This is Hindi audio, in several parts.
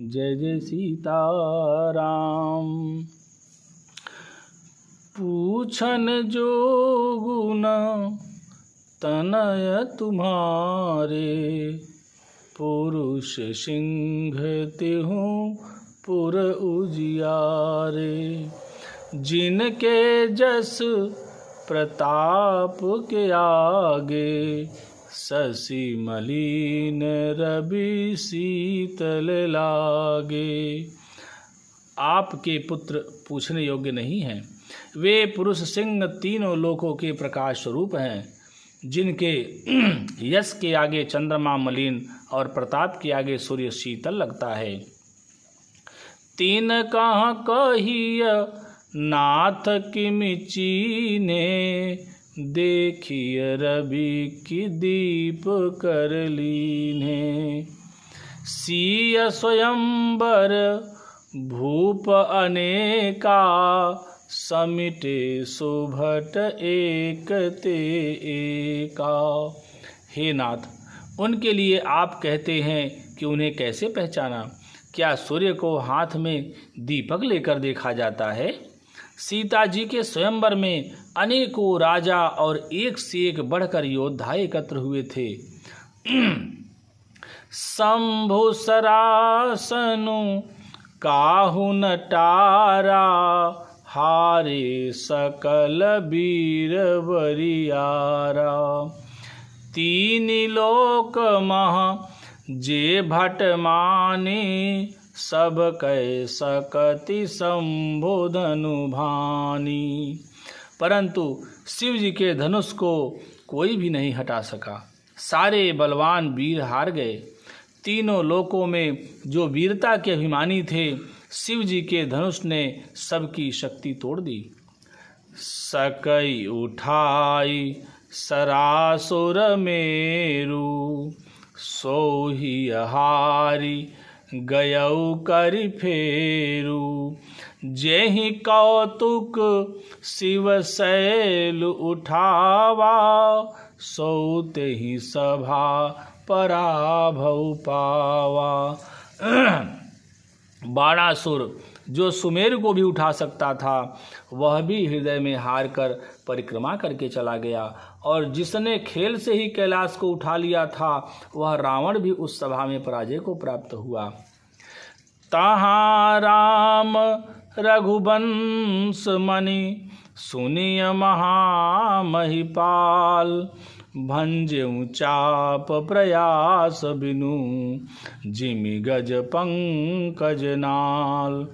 जय जय सीताराम। पूछन जोगुन तनय तुम्हारे, पुरुष सिंह तिहु पुर उजियारे। जिनके जस प्रताप के आगे, शशि मलिन रवि शीतल लागे। आपके पुत्र पूछने योग्य नहीं हैं। वे पुरुष सिंह तीनों लोकों के प्रकाश स्वरूप हैं। जिनके यश के आगे चंद्रमा मलिन और प्रताप के आगे सूर्य शीतल लगता है। तीन कहाँ कहिय नाथ किमि चीने, देखिय रवि की दीप कर लीने। सिय स्वयंवर भूप अनेका, समिटे सुभट एक ते एका। हे नाथ, उनके लिए आप कहते हैं कि उन्हें कैसे पहचाना? क्या सूर्य को हाथ में दीपक लेकर देखा जाता है? सीता जी के स्वयंवर में अनेकों राजा और एक से एक बढ़कर योद्धा एकत्र हुए थे। शंभु सरासनु काहु न टारा, हारे सकल वीर बरियारा। तीन लोक महा जे भट माने, सब कै सकति शंभु धनु भानी। परंतु शिव जी के धनुष को कोई भी नहीं हटा सका। सारे बलवान वीर हार गए। तीनों लोकों में जो वीरता के अभिमानी थे, शिव जी के धनुष ने सबकी शक्ति तोड़ दी। सकई उठाई सरासुर मेरु, सोही हारी गयऊ करि फेरू। जेहि कौतुक शिव शैल उठावा, सौते ही सभा पराभव पावा। बाणासुर जो सुमेरु को भी उठा सकता था, वह भी हृदय में हार कर परिक्रमा करके चला गया। और जिसने खेल से ही कैलाश को उठा लिया था, वह रावण भी उस सभा में पराजय को प्राप्त हुआ। तहाँ राम रघुवंश मणि, सुनिय महामहिपाल। भंजेऊ चाप प्रयास बिनु, जिमि गज पंकज नाल।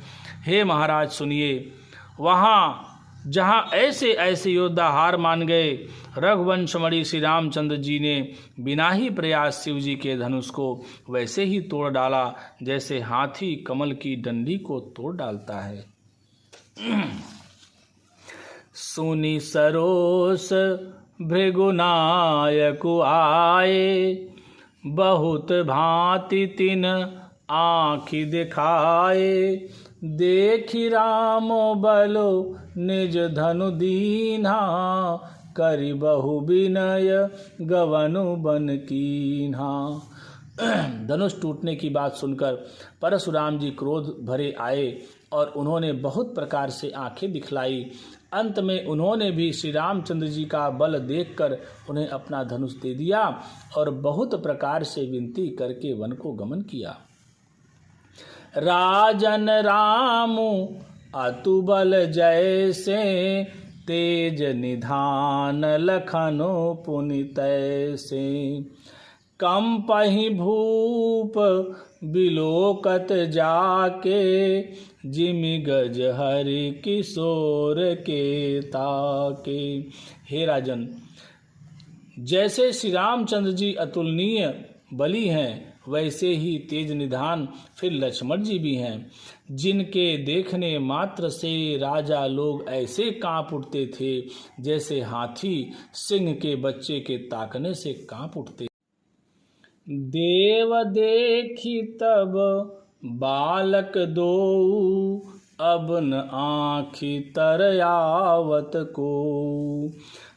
हे महाराज सुनिए, वहाँ जहाँ ऐसे ऐसे योद्धा हार मान गए, रघुवंशमणि श्री रामचंद्र जी ने बिना ही प्रयास शिव जी के धनुष को वैसे ही तोड़ डाला, जैसे हाथी कमल की डंडी को तोड़ डालता है। सुनि सरोस भृगुनायकु आए, बहुत भांति तिन आँखि दिखाए। देखि राम बलो निज धनु दीन्हा, करि बहु विनय गवनु बन कीन्हा। धनुष टूटने की बात सुनकर परशुराम जी क्रोध भरे आए और उन्होंने बहुत प्रकार से आंखें दिखलाई। अंत में उन्होंने भी श्री रामचंद्र जी का बल देखकर उन्हें अपना धनुष दे दिया और बहुत प्रकार से विनती करके वन को गमन किया। राजन रामु अतु बल जैसे, तेज निधान लखनो पुनि तैसे। कंपहि भूप बिलोकत जाके, जिमि गज हरि किशोर के ताके। हे राजन, जैसे श्री रामचंद्र जी अतुलनीय बली हैं, वैसे ही तेज निधान फिर लक्ष्मण जी भी हैं, जिनके देखने मात्र से राजा लोग ऐसे कांप उठते थे, जैसे हाथी सिंह के बच्चे के ताकने से कांप उठते। देव देखी तब बालक दो, अब न आँखि तर आवत को।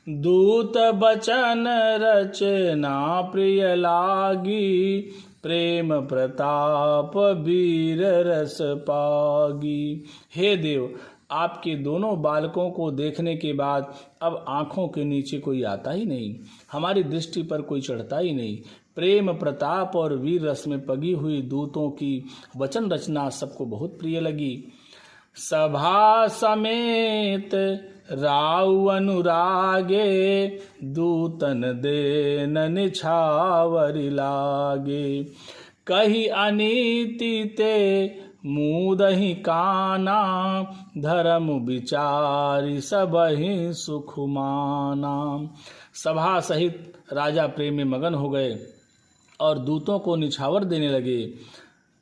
दूत बचन रचना प्रिय लागी, प्रेम प्रताप वीर रस पागी। हे देव, आपके दोनों बालकों को देखने के बाद अब आँखों के नीचे कोई आता ही नहीं, हमारी दृष्टि पर कोई चढ़ता ही नहीं। प्रेम प्रताप और वीर रस में पगी हुई दूतों की वचन रचना सबको बहुत प्रिय लगी। सभा समेत राउ अनुरागे, दूतन देन निछावरि लागे। कही अनीति ते मूदहि काना, धर्म विचारि सबहि सुख माना। सभा सहित राजा प्रेम में मगन हो गए और दूतों को निछावर देने लगे।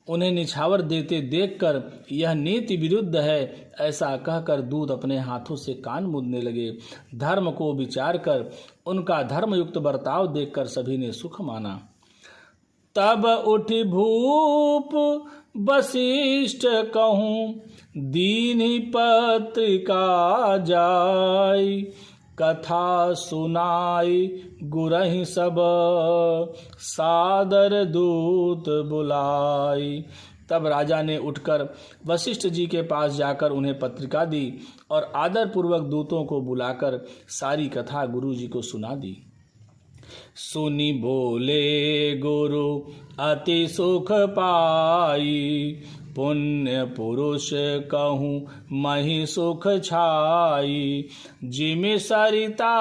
उन्हें निछावर देते देखकर यह नीति विरुद्ध है ऐसा कहकर दूत अपने हाथों से कान मूंदने लगे। धर्म को विचार कर उनका धर्मयुक्त बर्ताव देखकर सभी ने सुख माना। तब उठि भूप वशिष्ठ कहूँ, दीन्हि पत्रिका जाई, कथा सुनाई गुरहि सब, सादर दूत बुलाई। तब राजा ने उठकर वशिष्ठ जी के पास जाकर उन्हें पत्रिका दी और आदर पूर्वक दूतों को बुलाकर सारी कथा गुरु जी को सुना दी। सुनी बोले गुरु अति सुख पाई, पुण्य पुरुष कहूँ मही सुख छाई। जिमि सरिता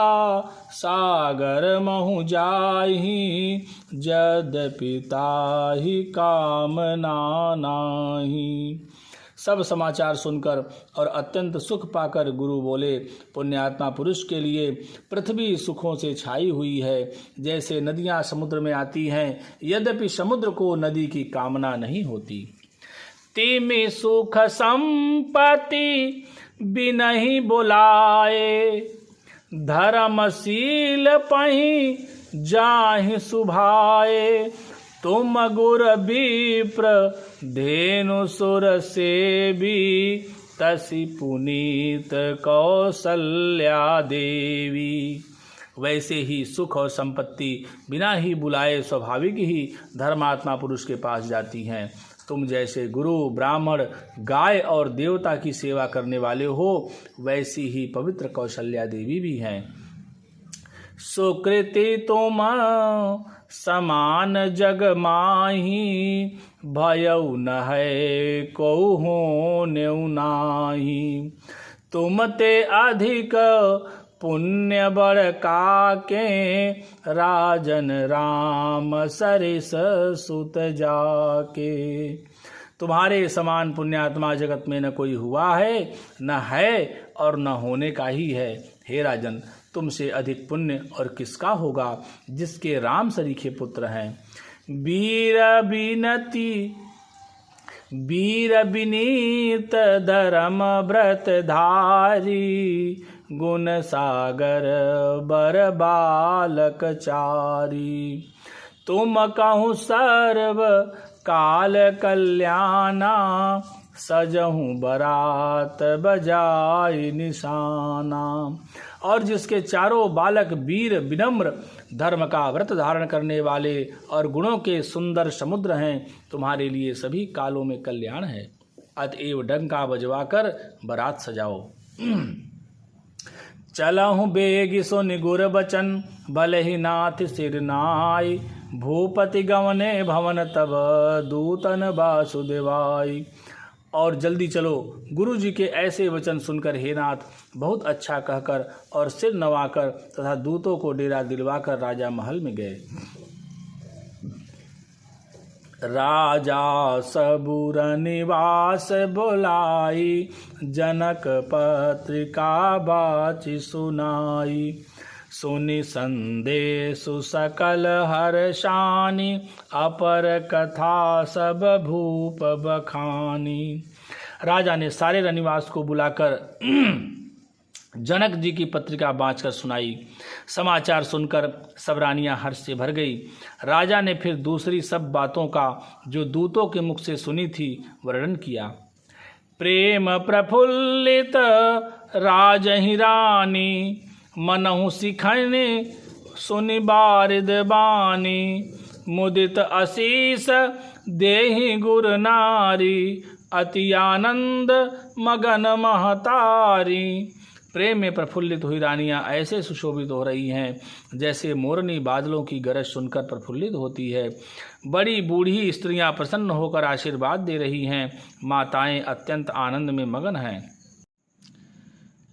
सागर महु जाहि, यद्यपि ताहि कामना नाहि। सब समाचार सुनकर और अत्यंत सुख पाकर गुरु बोले, पुण्यात्मा पुरुष के लिए पृथ्वी सुखों से छाई हुई है, जैसे नदियां समुद्र में आती हैं, यद्यपि समुद्र को नदी की कामना नहीं होती। तिमि सुख संपत्ति बिनहि बुलाए, धर्मशील पहि जाहि सुभाए। तुम गुर विप्र धेनु सुर सेवी, तसि पुनीत कौसल्या देवी। वैसे ही सुख और संपत्ति बिना ही बुलाए स्वाभाविक ही धर्मात्मा पुरुष के पास जाती हैं। तुम जैसे गुरु, ब्राह्मण, गाय और देवता की सेवा करने वाले हो, वैसी ही पवित्र कौशल्या देवी भी हैं। सुकृति तुम समान जग माही, भयउ न है को होनेउ नाहि। तुम ते अधिक पुण्य बड़ काके, राजन राम सरिस सुत जाके। तुम्हारे समान पुण्यात्मा जगत में न कोई हुआ है, न है और न होने का ही है। हे राजन, तुमसे अधिक पुण्य और किसका होगा जिसके राम सरीखे पुत्र हैं। वीर विनीत धर्म व्रत धारी, गुण सागर बर बालक चारी। तुम कहूँ सर्व काल कल्याणा, सजहूँ बरात बजाई निशाना। और जिसके चारों बालक वीर, विनम्र, धर्म का व्रत धारण करने वाले और गुणों के सुंदर समुद्र हैं, तुम्हारे लिए सभी कालों में कल्याण है। अतएव डंका बजवाकर बारात सजाओ। चलहु बेग सुनि गुर बचन, भले नाथ सिर नाई। भूपति गवने भवन तब, दूतन वासुदेवाई। और जल्दी चलो, गुरु जी के ऐसे वचन सुनकर हे नाथ बहुत अच्छा कहकर और सिर नवाकर तथा दूतों को डेरा दिलवाकर राजा महल में गए। राजा सबुर निवास बुलाई, जनक पत्रिका बाची सुनाई। सुनि संदेशु सकल हर्षानि, अपर कथा सब भूप बखानी। राजा ने सारे रनिवास को बुलाकर जनक जी की पत्रिका बाँचकर सुनाई। समाचार सुनकर सब रानियां हर्ष से भर गई। राजा ने फिर दूसरी सब बातों का जो दूतों के मुख से सुनी थी वर्णन किया। प्रेम प्रफुल्लित राजहि रानी, मनहु सिखने सुनि बारिद बानी। मुदित आशीष देहि गुर नारी, अति आनंद मगन महतारी। प्रेम में प्रफुल्लित हुई रानियां ऐसे सुशोभित हो रही हैं जैसे मोरनी बादलों की गरज सुनकर प्रफुल्लित होती है। बड़ी बूढ़ी स्त्रियां प्रसन्न होकर आशीर्वाद दे रही हैं। माताएं अत्यंत आनंद में मगन हैं।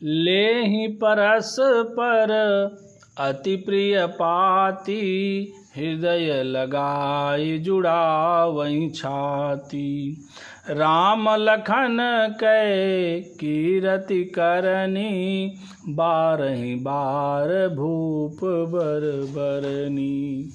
लेहि परस पर अति प्रिय पाती, हृदय लगाई जुड़ावई छाती। राम लखन कै कीरति करनी, बारहि बार भूप बर बरनी।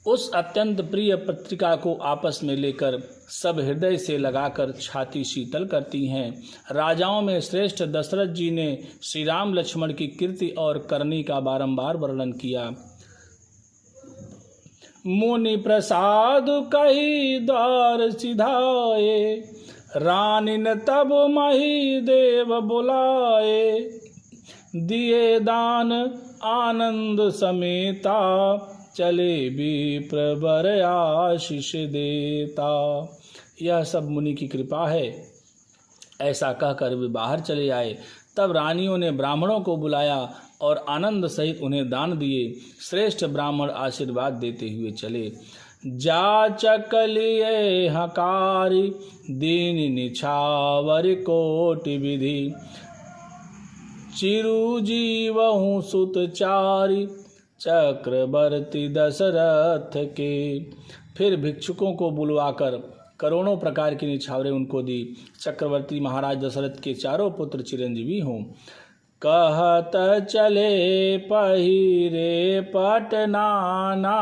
उस अत्यंत प्रिय पत्रिका को आपस में लेकर सब हृदय से लगाकर छाती शीतल करती हैं। राजाओं में श्रेष्ठ दशरथ जी ने श्री राम लक्ष्मण की कीर्ति और करनी का बारंबार वर्णन किया। मुनि प्रसाद कही द्वार सिधाए, रानिन तब मही देव बुलाए। दिए दान आनंद समेता, चले विप्र बर आशीष देता। यह सब मुनि की कृपा है। ऐसा कहकर वे बाहर चले आए। तब रानियों ने ब्राह्मणों को बुलाया और आनंद सहित उन्हें दान दिए। श्रेष्ठ ब्राह्मण आशीर्वाद देते हुए चले। जाचक लिए हकारी, दीन निछावर कोटि विधि। चिरु जीवहु सुत चारि, चक्रवर्ती दशरथ के। फिर भिक्षुकों को बुलवाकर करोड़ों प्रकार की निछावरें उनको दी। चक्रवर्ती महाराज दशरथ के चारों पुत्र चिरंजीवी हों। कहत चले पहिरे पटनाना,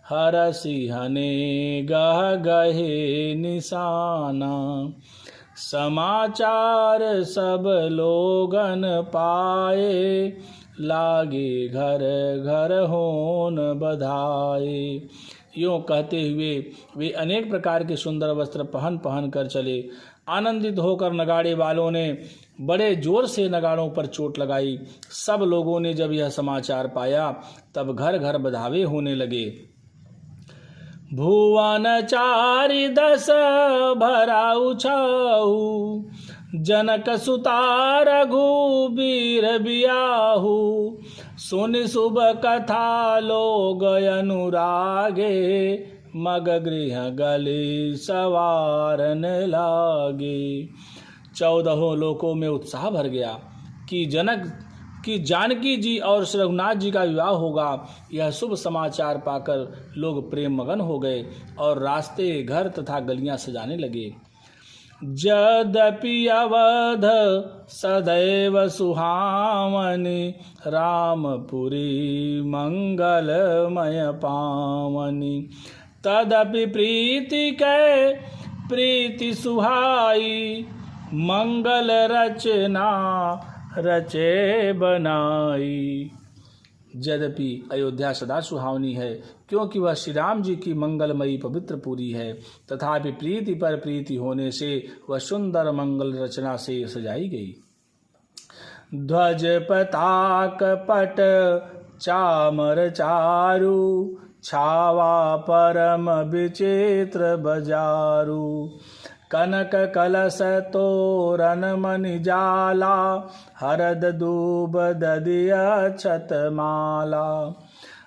हरसि हने गह गहे निशाना। समाचार सब लोगन पाए, लागे घर घर होन बधाए। यूँ कहते हुए वे अनेक प्रकार के सुंदर वस्त्र पहन कर चले। आनंदित होकर नगाड़े वालों ने बड़े जोर से नगाड़ों पर चोट लगाई। सब लोगों ने जब यह समाचार पाया तब घर घर बधावे होने लगे। भुवन चारि दस भराऊ छाऊ, जनक सुता रघुबीर बियाहू। सुन शुभ कथा लोग अनुरागे, मग गृह गली सवारन लागे। 14 लोकों में उत्साह भर गया कि जानकी जी और श्री रघुनाथ जी का विवाह होगा। यह शुभ समाचार पाकर लोग प्रेम मगन हो गए और रास्ते, घर तथा गलियां सजाने लगे। यद्यपि अवध सदैव सुहावनी, रामपुरी मंगलमय पावनी। तदपि प्रीति कै प्रीति सुहाई, मंगल रचना रचे बनाई। यद्यपि अयोध्या सदा सुहावनी है क्योंकि वह श्री राम जी की मंगलमयी पवित्र पुरी है, तथापि प्रीति पर प्रीति होने से वह सुंदर मंगल रचना से सजाई गई। ध्वज पताक पट चामर चारु, छावा परम विचित्र बजारू। कनक कलश तोरण मणि जाला, हरद दूब ददिया छत माला।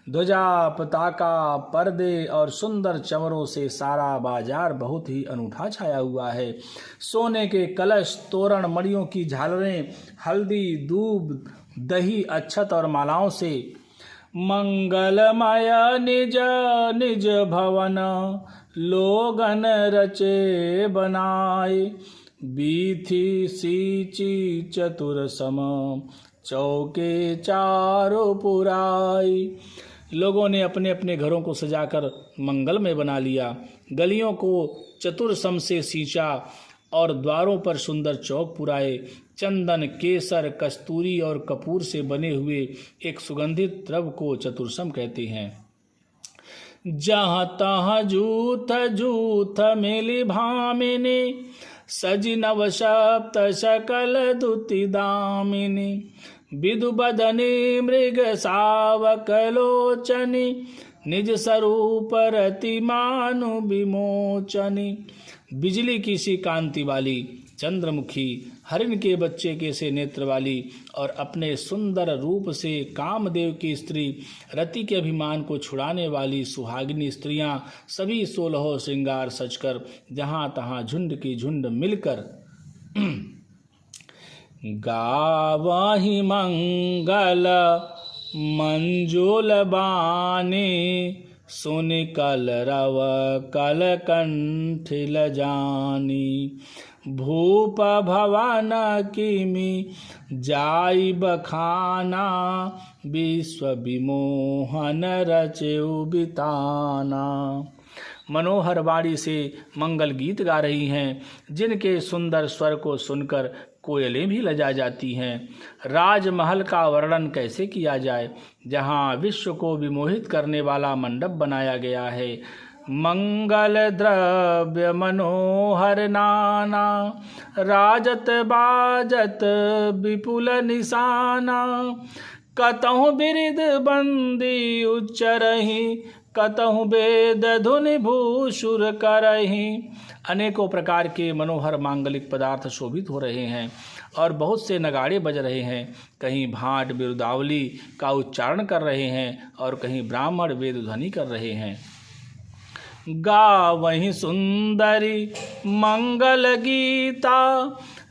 ध्वजा, पताका, पर्दे और सुंदर चमरों से सारा बाजार बहुत ही अनूठा छाया हुआ है। सोने के कलश, तोरण, मणियों की झालरें, हल्दी, दूब, दही, अक्षत और मालाओं से मंगलमय निज निज भवन, लोगन रचे बनाए। बीथी सींची चतुर सम, चौके चारों पुराई। लोगों ने अपने अपने घरों को सजाकर मंगलमय बना लिया। गलियों को चतुर सम से सींचा और द्वारों पर सुंदर चौक पुराए। चंदन, केसर, कस्तूरी और कपूर से बने हुए एक सुगंधित द्रव्य को चतुरसम कहते हैं। जहाँ तहाँ जूथ जूथ मिली भामिनी, सजी नव सप्त सकल दुति दामिनी। विदु बदनी मृग सावक लोचनी, निज स्वरूप रति मानु विमोचनी। बिजली की सी कांति वाली, चंद्रमुखी, हरिण के बच्चे के से नेत्र वाली और अपने सुंदर रूप से कामदेव की स्त्री, रति के अभिमान को छुड़ाने वाली सुहागिनी स्त्रियां सभी 16 श्रृंगार सजकर जहां तहां झुंड की झुंड मिलकर गावहि मंगल मंजुल बानी, सुन कलरव कलकंठिल जानी। भूप भवन किमि जाई बखाना, विश्व विमोहन रचेउ बिताना। मनोहर वाणी से मंगल गीत गा रही हैं, जिनके सुंदर स्वर को सुनकर कोयलें भी लजा जाती हैं। राजमहल का वर्णन कैसे किया जाए, जहाँ विश्व को विमोहित करने वाला मंडप बनाया गया है। मंगल द्रव्य मनोहर नाना, राजत बाजत विपुल निशाना। कतहु बिरिद बंदी उच्चरहि, कतहु वेद धुनि भूषुर करहि। अनेकों प्रकार के मनोहर मांगलिक पदार्थ शोभित हो रहे हैं और बहुत से नगाड़े बज रहे हैं। कहीं भाट बिरुदावली का उच्चारण कर रहे हैं और कहीं ब्राह्मण वेद ध्वनि कर रहे हैं। गावहि सुंदरी मंगल गीता,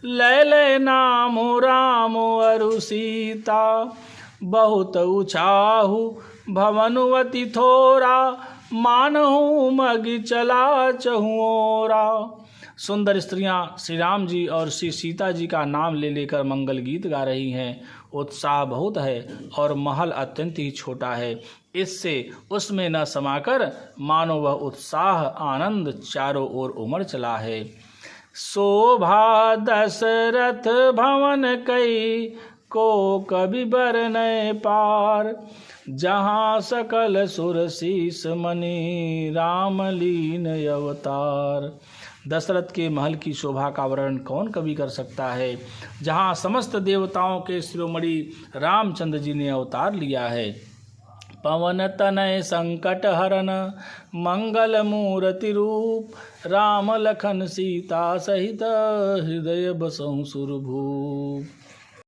लैले नामो राम अरु सीता। बहुत उछाहु भवनुवति थोरा, मानहु मगि चला चहुओरा। सुंदर स्त्रियां श्री राम जी और श्री सीता जी का नाम ले लेकर मंगल गीत गा रही हैं। उत्साह बहुत है और महल अत्यंत ही छोटा है, इससे उसमें न समाकर मानो वह उत्साह आनंद चारों ओर उमड़ चला है। शोभा दशरथ भवन कई, को कभी बरनय पार। जहाँ सकल सुर शीस मणि, राम लीन अवतार। दशरथ के महल की शोभा का वर्णन कौन कभी कर सकता है, जहाँ समस्त देवताओं के शिरोमणि रामचंद्र जी ने अवतार लिया है। पवन तनय संकट हरन, मंगल मूर्ति रूप। राम लखन सीता सहित, हृदय बसहु सुरभूप।